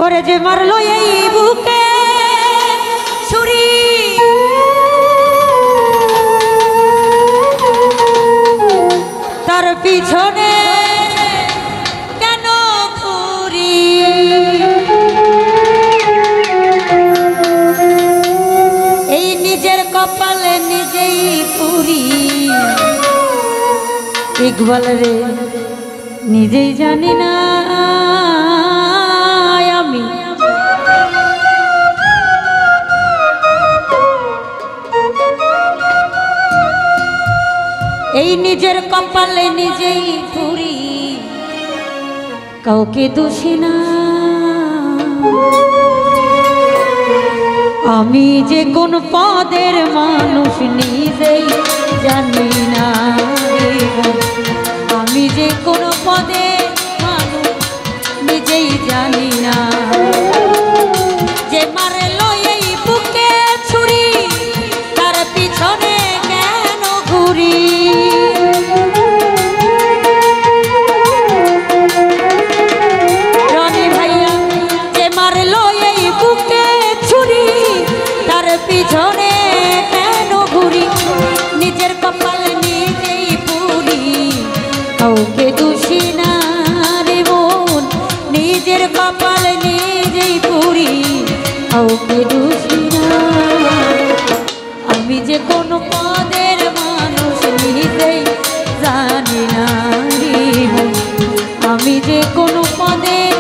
ওরে যে মারলো এই বুকে ছুরি তার পিছনে কেন ঘুরি এই নিজের কপালে নিজেই পুরি ইকবাল রে নিজেই জানি না আমি এই নিজের কপালে নিজেই পুরি কাউকে দোষী না আমি যে কোন পদের মানুষ নিজেই জানি না আমি যে কোন পদের মানুষ নিজেই জানি না যে মারলো এই বুকে ছুরি তার পিছনে কেন ঘুরি রনি ভাইয়া যে মারলো এই বুকে ছুরি তার পিছনে কেন ঘুরি নিজের কপাল নিজেই পুরি কাউকে দোষী না রে বোন নিজের কপাল নিজেই পুরি কাউকে দোষী না আমি যে কোন পদের মানুষ নিজেই জানি না রে বোন আমি যে কোন পদের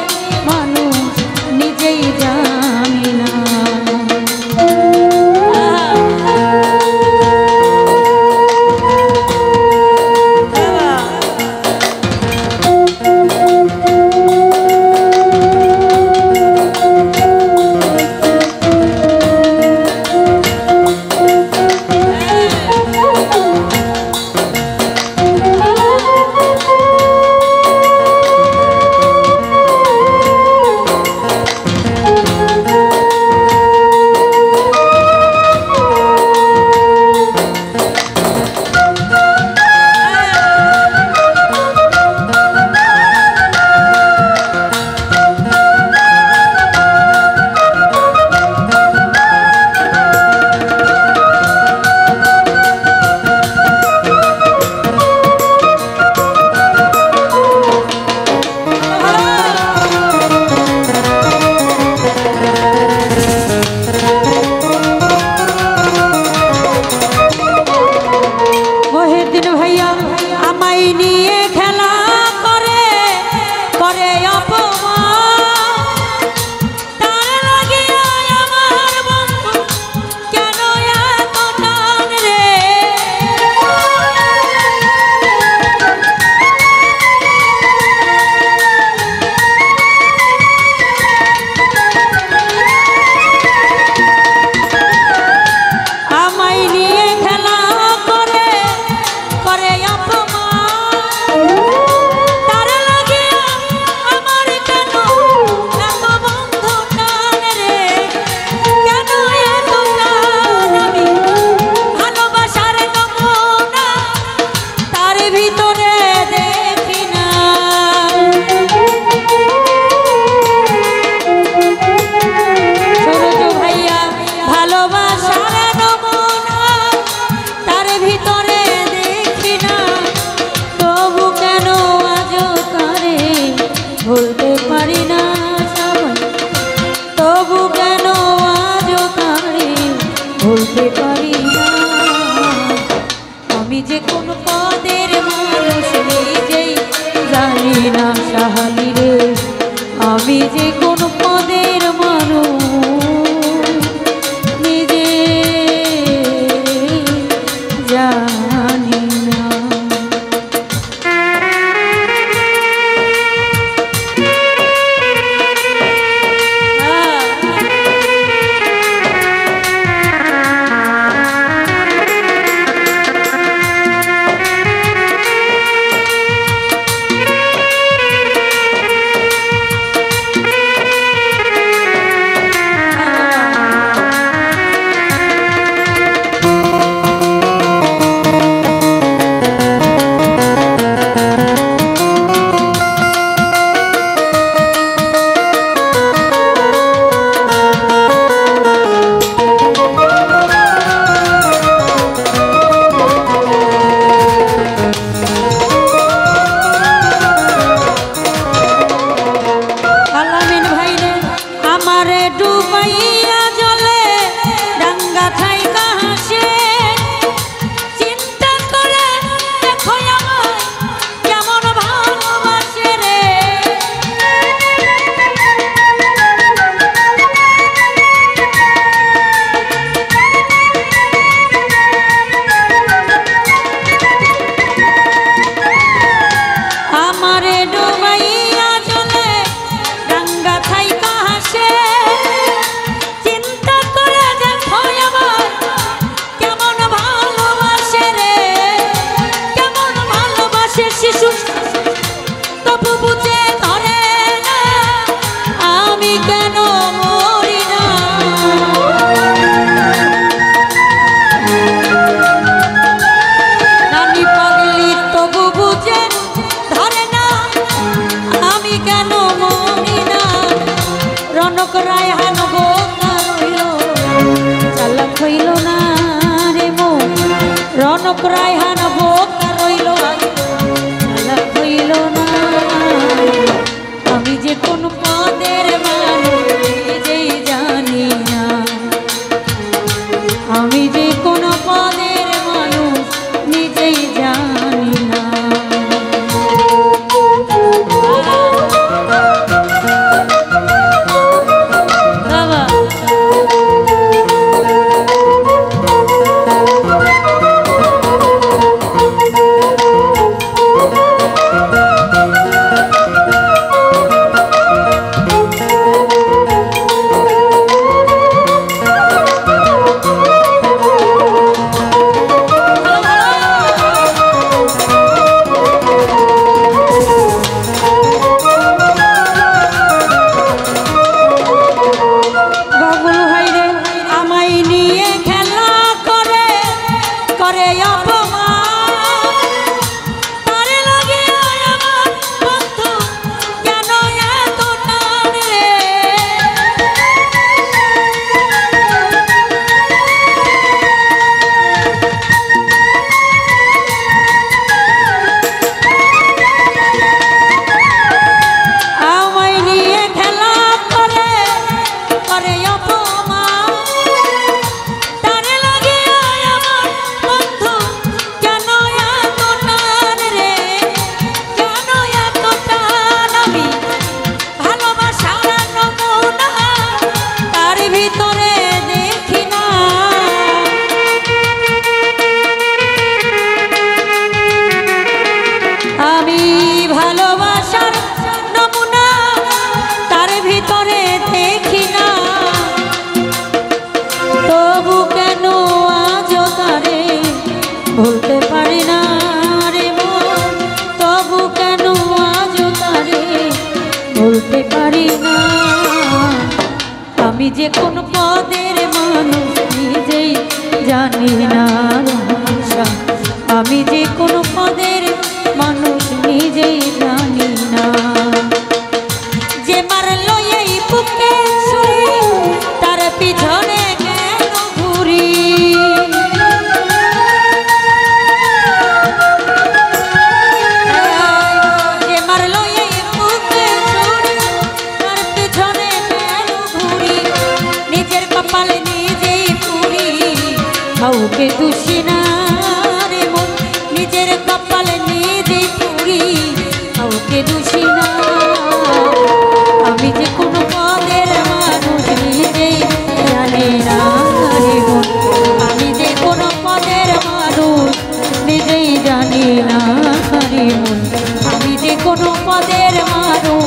মানুষ নিজেই জানি না আমারে ডুবাইয়া জলে ডাঙ্গা থাইকা হাসে চিন্তা করে দেখো আমার কেমন ভালোবাসে রে আমারে ডুবাইয়া জলে ডাঙ্গা থাইকা হাসে চিন্তা করে দেখো আমার কেমন ভালোবাসে রে কেমন ভালোবাসে শিশু তবু বুঝে ধরে না আমি কেন মরি না নানি পাগলি তবু বুঝে ধরে না আমি কেন মরি না রনক রায়হান বোকা রইল চালাক হইল না রে মন রনক রায়হান বোকা রইল চালাক হইল না আমি যে কোন পদের মানুষ নিজেই জানি না আমি যে কোন পদের মানুষ নিজেই জানি না বাবা বাবুল ভাই রে আমায় নিয়ে খেলা করে করে অপমান তারে লাগে আমার বন্ধু কেন এত টান রে আমায় নিয়ে খেলা করে করে অপমান তারে লাগে আমার বন্ধু কেন এত টান রে কেন এত টান আমি ভালোবাসার নমুনা তার ভিতরে দেখি না আমি ভালোবাসার নমুনা তার ভিতরে দেখি না তবু কেন আজও তারে ভুলতে পারি না রে মন তবু কেন আজও তারে ভুলতে পারি না আমি যে কোন পদের মানুষ নিজেই জানি না রহস্য। আমি যে কোন পদের মানুষ নিজেই জানি না যে মারলো এই বুকে ছুরি তার পিছনে কেন ঘুরি যে মারলো এই বুকে ছুরি তার পিছনে কেন ঘুরি নিজের কপালে নিজেই পুরি কাউকে দোষী না রে মন নিজের কপালে নিজেই পুরি কাউকে দোষী না আমি যে কোনো পদের মানুষ নিজেই জানি না রে মন আমি যে কোনো পদের মানুষ নিজেই জানি না রে মন আমি যে কোনো পদের মানুষ